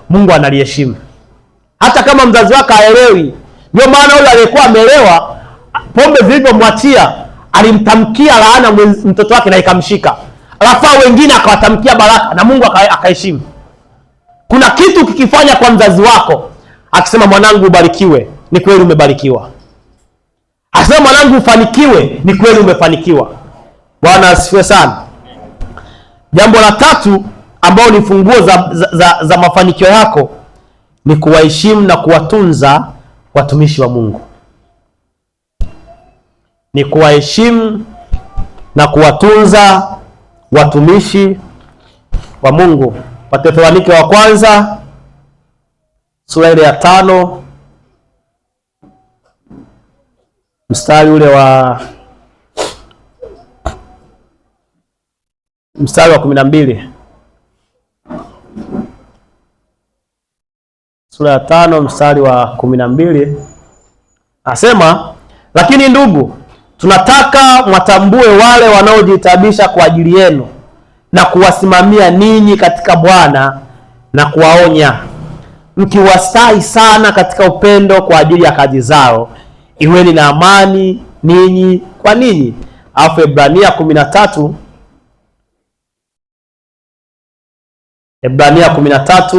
Mungu analiheshimu. Hata kama mzazi wake haelewi. Ndio maana yule aliyekuwa amelewa, pombe zilipomwachia, alimtamkia laana mtoto wake na ikamshika. Alafu wengine akawatamkia baraka na Mungu akaheshimu. Kuna kitu kikifanya kwa mzazi wako, akisema mwanangu ubarikiwe, ni kweli umebarikiwa. Akisema mwanangu ufanikiwe, ni kweli umefanikiwa. Bwana asifiwe sana. Jambo la tatu ambao ni funguo za mafanikio yako ni kuwaheshimu na kuwatunza watumishi wa Mungu. Ni kuwaheshimu na kuwatunza watumishi wa Mungu. Wathesalonike wa kwanza sura ile ya 5 mstari ule wa 12. Sura ya 5 mstari wa 12 asema, lakini ndugu, tunataka mwatambue wale wanaojitabisha kwa ajili yenu na kuwasimamia ninyi katika Bwana na kuwaonya, mkiwastahi sana katika upendo kwa ajili ya kazi zao. Iweni na amani ninyi kwa ninyi. Alafu Ebrania 13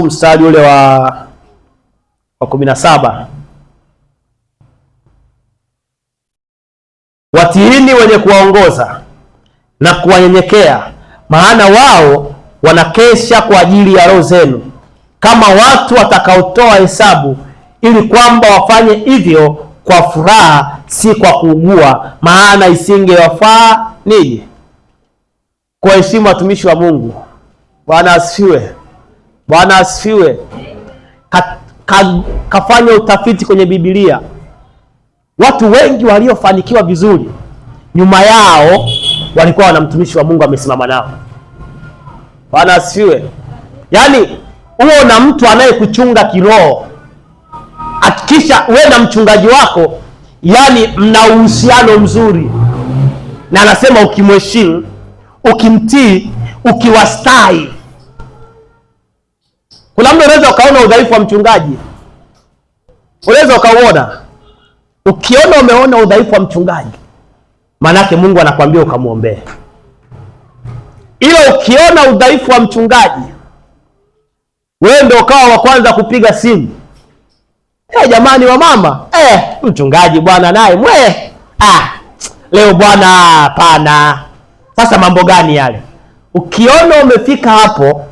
mstari ule wa 17, watiini wenye kuwaongoza na kuwanyenyekea, maana wao wanakesha kwa ajili ya roho zenu, kama watu watakaotoa hesabu, ili kwamba wafanye hivyo kwa furaha, si kwa kuugua, maana isingewafaa ninyi. Kuheshimu watumishi wa Mungu. Bwana asifiwe. Bwana asifiwe. Kafanya utafiti kwenye Biblia. Watu wengi waliofanikiwa vizuri, nyuma yao walikuwa wana mtumishi wa Mungu amesimama nao. Bwana asifiwe. Yaani uwe na mtu anayekuchunga kiroho. Hakikisha wewe na mchungaji wako, yani mna uhusiano mzuri. Na anasema ukimheshimu, ukimtii, ukiwastahi. Kuna mtu unaweza ukaona udhaifu wa mchungaji. Unaweza ukauona. Ukiona umeona udhaifu wa mchungaji, manake Mungu anakuambia ukamuombee. Ila ukiona udhaifu wa mchungaji, wewe ndio ukawa wa kwanza kupiga simu. Jamani wa mama, mchungaji bwana naye leo bwana hapana. Sasa mambo gani yale? Ukiona umefika hapo,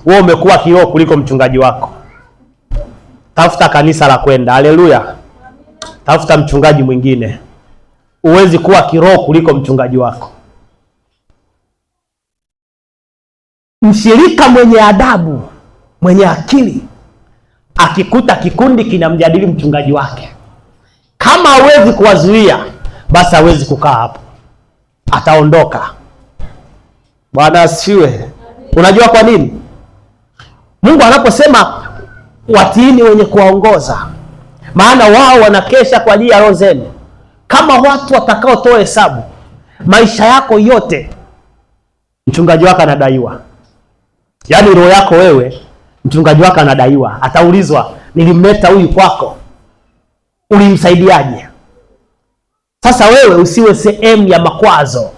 wewe umekuwa kiroho kuliko mchungaji wako. Tafuta kanisa la kwenda. Haleluya. Tafuta mchungaji mwingine. Uwezi kuwa kiroho kuliko mchungaji wako. Mshirika mwenye adabu, mwenye akili, akikuta kikundi kinamjadili mchungaji wake, kama hawezi kuwazuia, basi hawezi kukaa hapo, ataondoka. Bwana asifiwe. Unajua kwa nini? Mungu anaposema watiini wenye kuwaongoza, maana wao wanakesha kwa ajili ya roho zenu, kama watu watakaotoa hesabu maisha yako yote. Mchungaji wako anadaiwa. Yaani roho yako wewe, mchungaji wako anadaiwa. Ataulizwa, nilimleta huyu kwako, ulimsaidiaje? Sasa wewe usiwe sehemu ya makwazo.